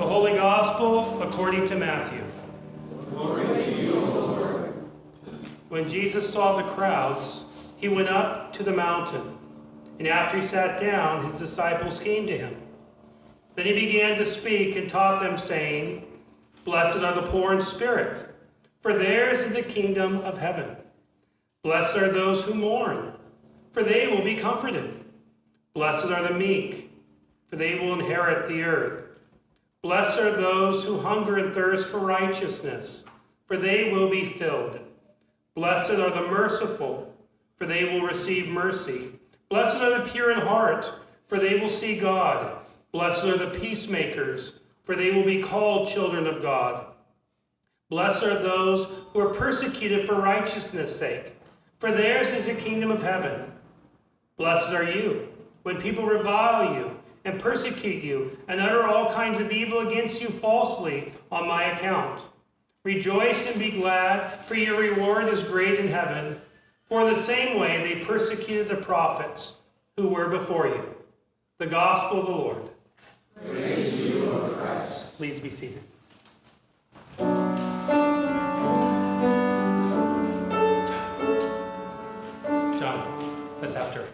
The Holy Gospel according to Matthew. Glory to you, O Lord. When Jesus saw the crowds, he went up to the mountain, and after he sat down, his disciples came to him. Then he began to speak and taught them, saying, "Blessed are the poor in spirit, for theirs is the kingdom of heaven. Blessed are those who mourn, for they will be comforted. Blessed are the meek, for they will inherit the earth. Blessed are those who hunger and thirst for righteousness, for they will be filled. Blessed are the merciful, for they will receive mercy. Blessed are the pure in heart, for they will see God. Blessed are the peacemakers, for they will be called children of God. Blessed are those who are persecuted for righteousness' sake, for theirs is the kingdom of heaven. Blessed are you when people revile you and persecute you and utter all kinds of evil against you falsely on my account. Rejoice and be glad, for your reward is great in heaven. For in the same way they persecuted the prophets who were before you." The gospel of the Lord. Praise to you, O Christ. Please be seated. John, that's after.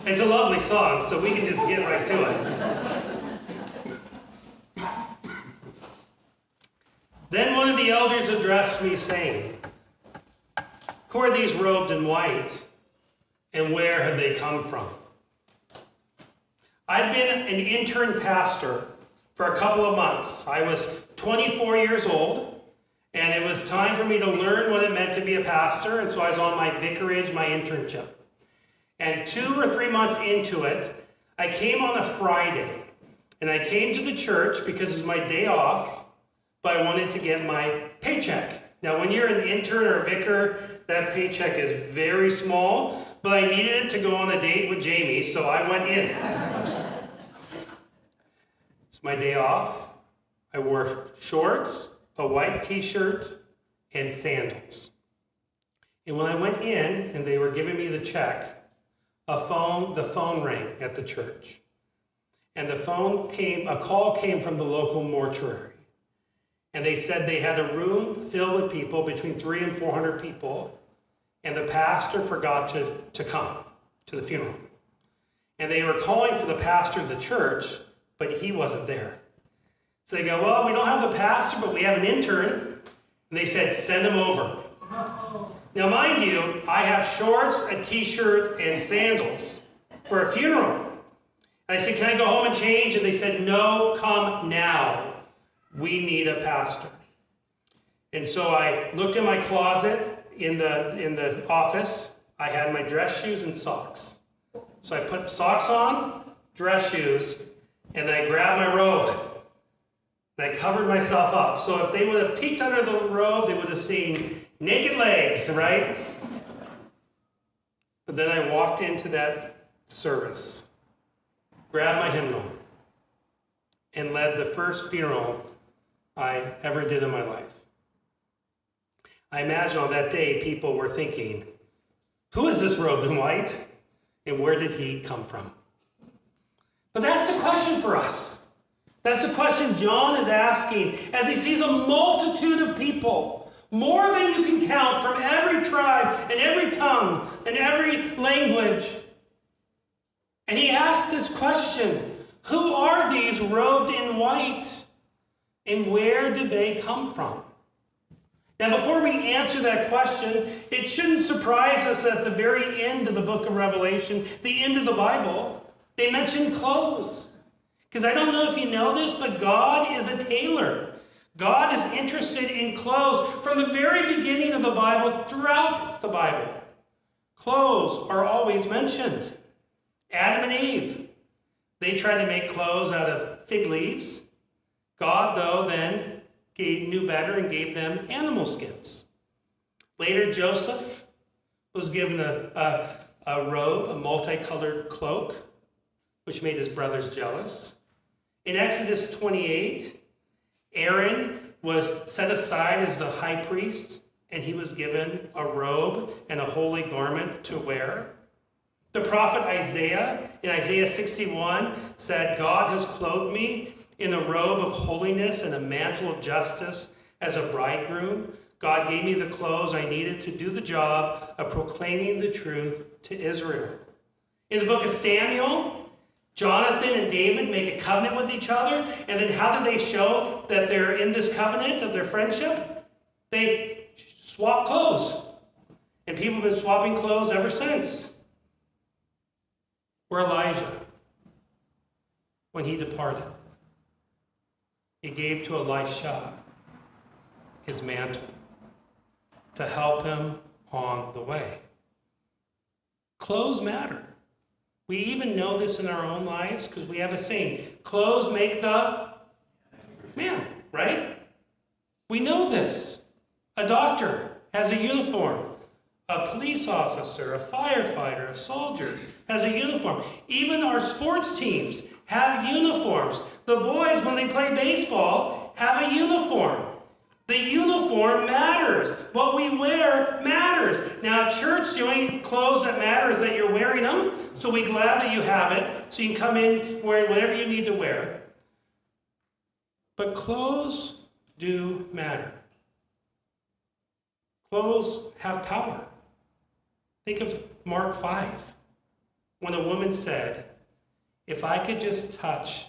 It's a lovely song, so we can just get right to it. Then one of the elders addressed me, saying, "Who are these robed in white, and where have they come from?" I'd been an intern pastor for a couple of months. I was 24 years old, and it was time for me to learn what it meant to be a pastor, and so I was on my vicarage, my internship. And 2 or 3 months into it, I came on a Friday, and I came to the church because it was my day off, but I wanted to get my paycheck. Now, when you're an intern or a vicar, that paycheck is very small, but I needed it to go on a date with Jamie, so I went in. It's my day off. I wore shorts, a white t-shirt, and sandals. And when I went in and they were giving me the check, the phone rang at the church. And a call came from the local mortuary. And they said they had a room filled with people, between 300 and 400 people, and the pastor forgot to come to the funeral. And they were calling for the pastor of the church, but he wasn't there. So they go, "Well, we don't have the pastor, but we have an intern." And they said, "Send him over." Now, mind you, I have shorts, a t-shirt, and sandals for a funeral. And I said, "Can I go home and change?" And they said, "No, come now. We need a pastor." And so I looked in my closet in the office. I had my dress shoes and socks. So I put socks on, dress shoes, and then I grabbed my robe. And I covered myself up. So if they would have peeked under the robe, they would have seen naked legs, right? But then I walked into that service, grabbed my hymnal, and led the first funeral I ever did in my life. I imagine on that day, people were thinking, "Who is this robed in white? And where did he come from?" But that's the question for us. That's the question John is asking as he sees a multitude of people, more than you can count, from every tribe and every tongue and every language. And he asks this question, who are these robed in white? And where did they come from? Now, before we answer that question, it shouldn't surprise us at the very end of the book of Revelation, the end of the Bible, they mention clothes. Because I don't know if you know this, but God is a tailor. God is interested in clothes from the very beginning of the Bible, throughout the Bible. Clothes are always mentioned. Adam and Eve, they tried to make clothes out of fig leaves. God, though, then knew better and gave them animal skins. Later, Joseph was given a robe, a multicolored cloak, which made his brothers jealous. In Exodus 28, Aaron was set aside as the high priest, and he was given a robe and a holy garment to wear. The prophet Isaiah, in Isaiah 61, said, God has clothed me in a robe of holiness and a mantle of justice as a bridegroom. God gave me the clothes I needed to do the job of proclaiming the truth to Israel. In the book of Samuel, Jonathan and David make a covenant with each other, and then how do they show that they're in this covenant of their friendship? They swap clothes. And people have been swapping clothes ever since. Where Elijah, when he departed, he gave to Elisha his mantle to help him on the way. Clothes matter. We even know this in our own lives because we have a saying, clothes make the man, right? We know this. A doctor has a uniform. A police officer, a firefighter, a soldier has a uniform. Even our sports teams have uniforms. The boys, when they play baseball, have a uniform. The uniform matters. What we wear matters. Now, at church, the only clothes that matter is that you're wearing them. So we're glad that you have it. So you can come in wearing whatever you need to wear. But clothes do matter. Clothes have power. Think of Mark 5, when a woman said, if I could just touch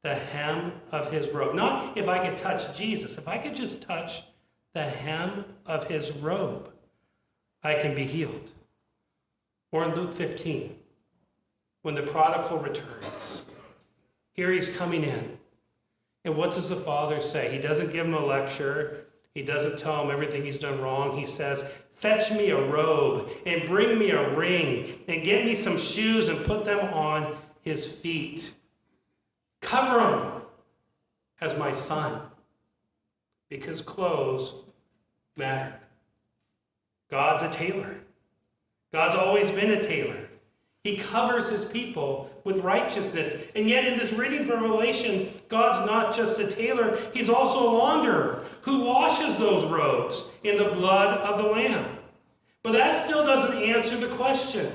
the hem of his robe, not if I could touch Jesus, if I could just touch the hem of his robe, I can be healed. Or in Luke 15, when the prodigal returns, here he's coming in. And what does the father say? He doesn't give him a lecture. He doesn't tell him everything he's done wrong. He says, fetch me a robe and bring me a ring and get me some shoes and put them on his feet. Cover him as my son, because clothes matter. God's a tailor. God's always been a tailor. He covers his people with righteousness. And yet in this reading from Revelation, God's not just a tailor, he's also a launderer who washes those robes in the blood of the Lamb. But that still doesn't answer the question.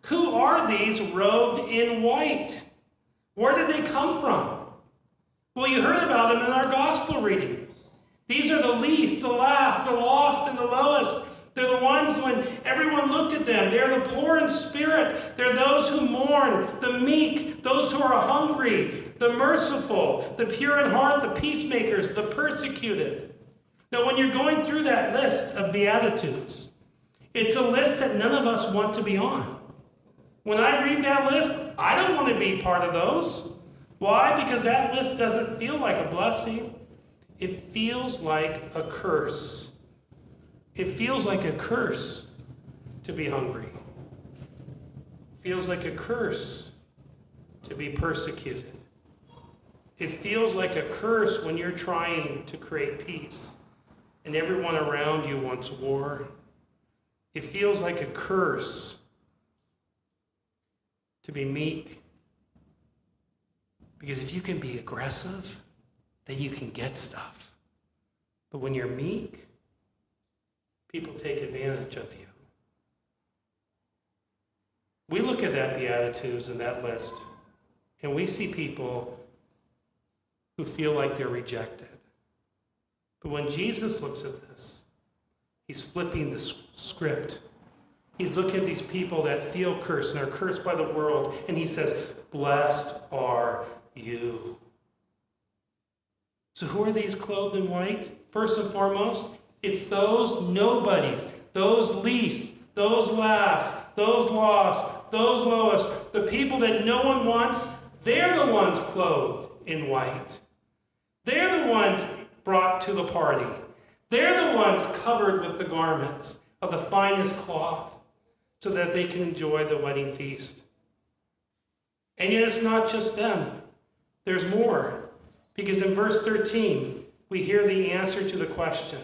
Who are these robed in white? Where did they come from? Well, you heard about them in our gospel reading. These are the least, the last, the lost, and the lowest. They're the ones when everyone looked at them. They're the poor in spirit. They're those who mourn, the meek, those who are hungry, the merciful, the pure in heart, the peacemakers, the persecuted. Now, when you're going through that list of Beatitudes, it's a list that none of us want to be on. When I read that list, I don't want to be part of those. Why? Because that list doesn't feel like a blessing. It feels like a curse. It feels like a curse to be hungry. It feels like a curse to be persecuted. It feels like a curse when you're trying to create peace and everyone around you wants war. It feels like a curse to be meek. Because if you can be aggressive, then you can get stuff. But when you're meek, people take advantage of you. We look at that Beatitudes and that list, and we see people who feel like they're rejected. But when Jesus looks at this, he's flipping the script. He's looking at these people that feel cursed and are cursed by the world, and he says, blessed are you. So who are these clothed in white? First and foremost, it's those nobodies, those least, those last, those lost, those lowest, the people that no one wants. They're the ones clothed in white. They're the ones brought to the party. They're the ones covered with the garments of the finest cloth so that they can enjoy the wedding feast. And yet it's not just them. There's more. Because in verse 13, we hear the answer to the question.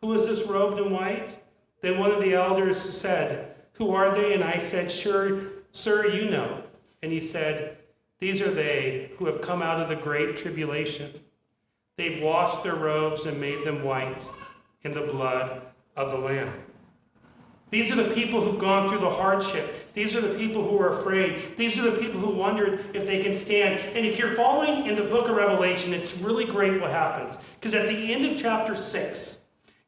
Who is this robed in white? Then one of the elders said, who are they? And I said, sure, sir, you know. And he said, these are they who have come out of the great tribulation. They've washed their robes and made them white in the blood of the Lamb. These are the people who've gone through the hardship. These are the people who are afraid. These are the people who wondered if they can stand. And if you're following in the book of Revelation, it's really great what happens. Because at the end of chapter 6,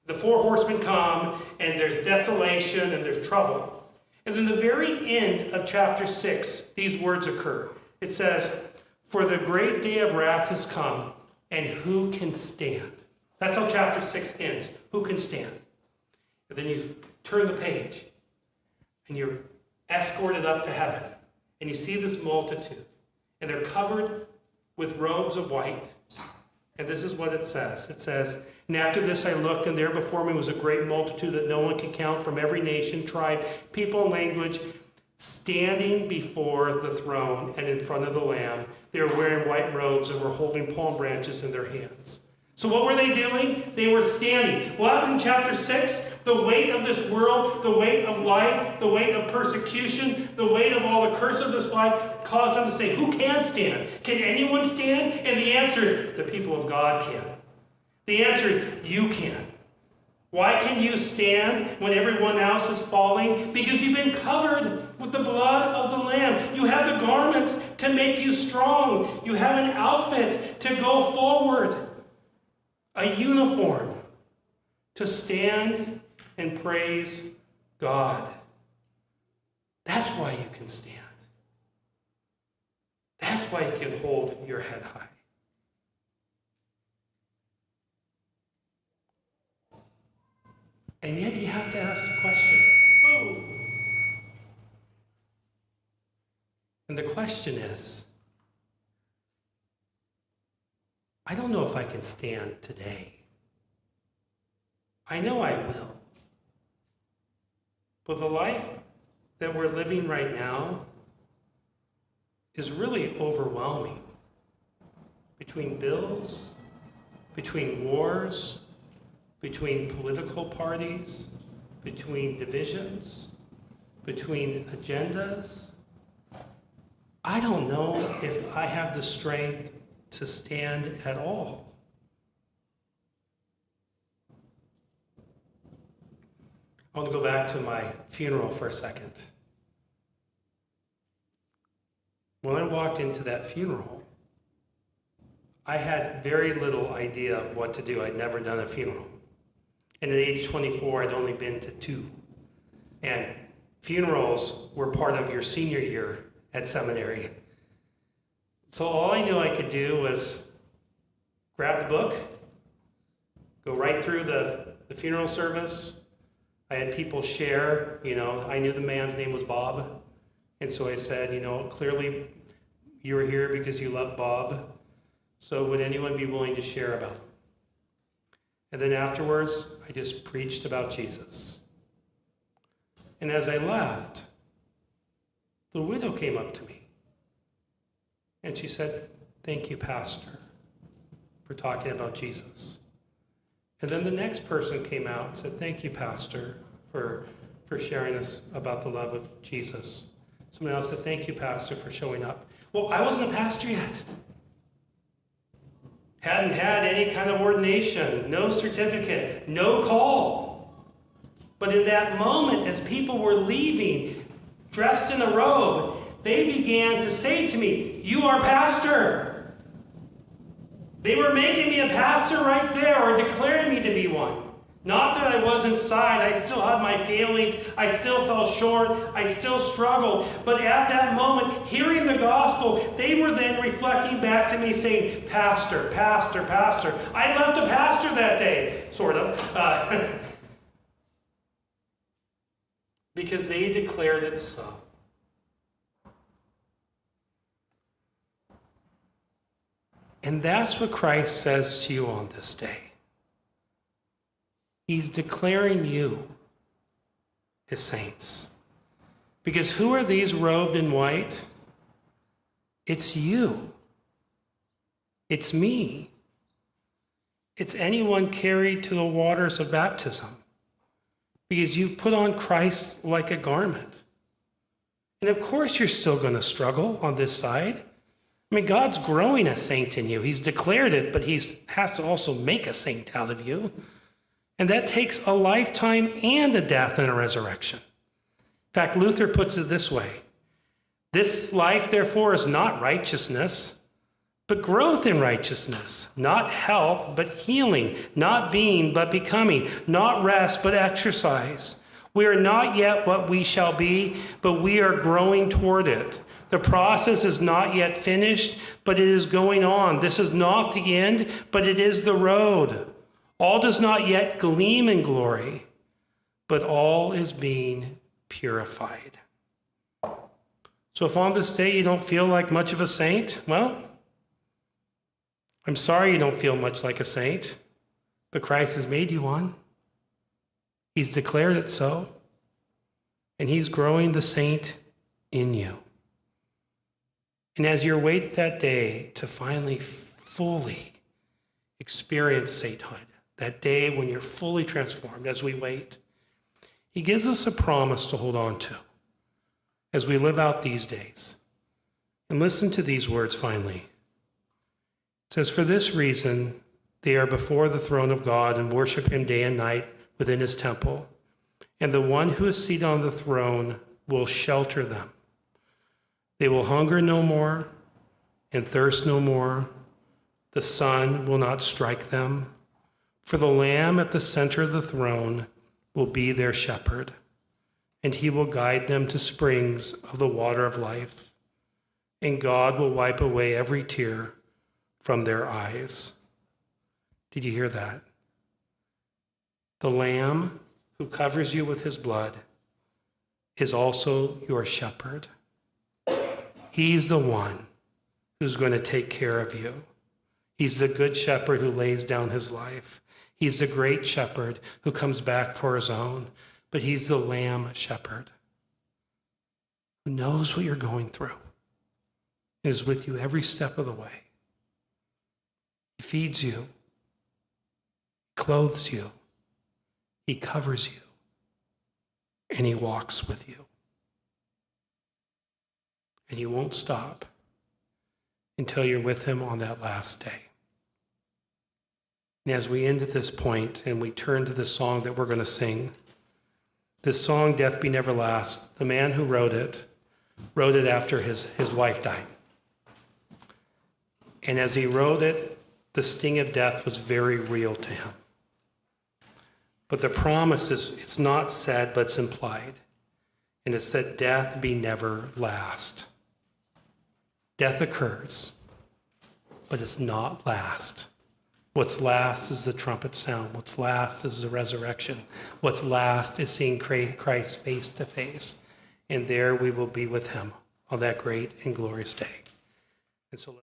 the four horsemen come, and there's desolation, and there's trouble. And then the very end of chapter 6, these words occur. It says, "For the great day of wrath has come, and who can stand?" That's how chapter 6 ends. Who can stand? And then you turn the page, and you're escorted up to heaven, and you see this multitude, and they're covered with robes of white. And this is what it says. It says, "And after this I looked, and there before me was a great multitude that no one could count, from every nation, tribe, people, and language, standing before the throne and in front of the Lamb. They were wearing white robes and were holding palm branches in their hands." So what were they doing? They were standing. What happened in chapter 6? The weight of this world, the weight of life, the weight of persecution, the weight of all the curse of this life caused them to say, who can stand? Can anyone stand? And the answer is, the people of God can. The answer is, you can. Why can you stand when everyone else is falling? Because you've been covered with the blood of the Lamb. You have the garments to make you strong. You have an outfit to go forward. A uniform to stand and praise God. That's why you can stand. That's why you can hold your head high. And yet you have to ask the question, oh. And the question is, I don't know if I can stand today. I know I will. But the life that we're living right now is really overwhelming. Between bills, between wars, between political parties, between divisions, between agendas. I don't know if I have the strength to stand at all. I want to go back to my funeral for a second. When I walked into that funeral, I had very little idea of what to do. I'd never done a funeral. And at age 24, I'd only been to 2. And funerals were part of your senior year at seminary. So all I knew I could do was grab the book, go right through the funeral service. I had people share, I knew the man's name was Bob. And so I said, clearly you were here because you love Bob. So would anyone be willing to share about him? And then afterwards, I just preached about Jesus. And as I left, the widow came up to me. And she said, "Thank you, Pastor, for talking about Jesus." And then the next person came out and said, "Thank you, Pastor, for sharing us about the love of Jesus." Someone else said, "Thank you, Pastor, for showing up." Well, I wasn't a pastor yet. Hadn't had any kind of ordination, no certificate, no call. But in that moment, as people were leaving, dressed in a robe, they began to say to me, "You are pastor." They were making me a pastor right there, or declaring me to be one. Not that I was inside. I still had my feelings. I still fell short. I still struggled. But at that moment, hearing the gospel, they were then reflecting back to me saying, "Pastor, pastor, pastor." I left a pastor that day, sort of. Because they declared it so. And that's what Christ says to you on this day. He's declaring you his saints. Because who are these robed in white? It's you. It's me. It's anyone carried to the waters of baptism. Because you've put on Christ like a garment. And of course you're still going to struggle on this side. I mean, God's growing a saint in you. He's declared it, but he has to also make a saint out of you. And that takes a lifetime and a death and a resurrection. In fact, Luther puts it this way: this life, therefore, is not righteousness, but growth in righteousness, not health, but healing, not being, but becoming, not rest, but exercise. We are not yet what we shall be, but we are growing toward it. The process is not yet finished, but it is going on. This is not the end, but it is the road. All does not yet gleam in glory, but all is being purified. So if on this day you don't feel like much of a saint, well, I'm sorry you don't feel much like a saint, but Christ has made you one. He's declared it so, and he's growing the saint in you. And as you wait that day to finally fully experience sainthood, that day when you're fully transformed, as we wait, he gives us a promise to hold on to as we live out these days. And listen to these words finally. It says, "For this reason, they are before the throne of God and worship him day and night within his temple. And the one who is seated on the throne will shelter them. They will hunger no more and thirst no more. The sun will not strike them. For the Lamb at the center of the throne will be their shepherd, and he will guide them to springs of the water of life. And God will wipe away every tear from their eyes." Did you hear that? The Lamb who covers you with his blood is also your shepherd. He's the one who's going to take care of you. He's the good shepherd who lays down his life. He's the great shepherd who comes back for his own, but he's the lamb shepherd who knows what you're going through and is with you every step of the way. He feeds you, clothes you, he covers you, and he walks with you. And he won't stop until you're with him on that last day. And as we end at this point and we turn to the song that we're going to sing, this song, "Death Be Never Last," the man who wrote it after his wife died. And as he wrote it, the sting of death was very real to him. But the promise is, it's not said, but it's implied. And it said, "Death be never last." Death occurs, but it's not last. What's last is the trumpet sound. What's last is the resurrection. What's last is seeing Christ face to face. And there we will be with him on that great and glorious day. And so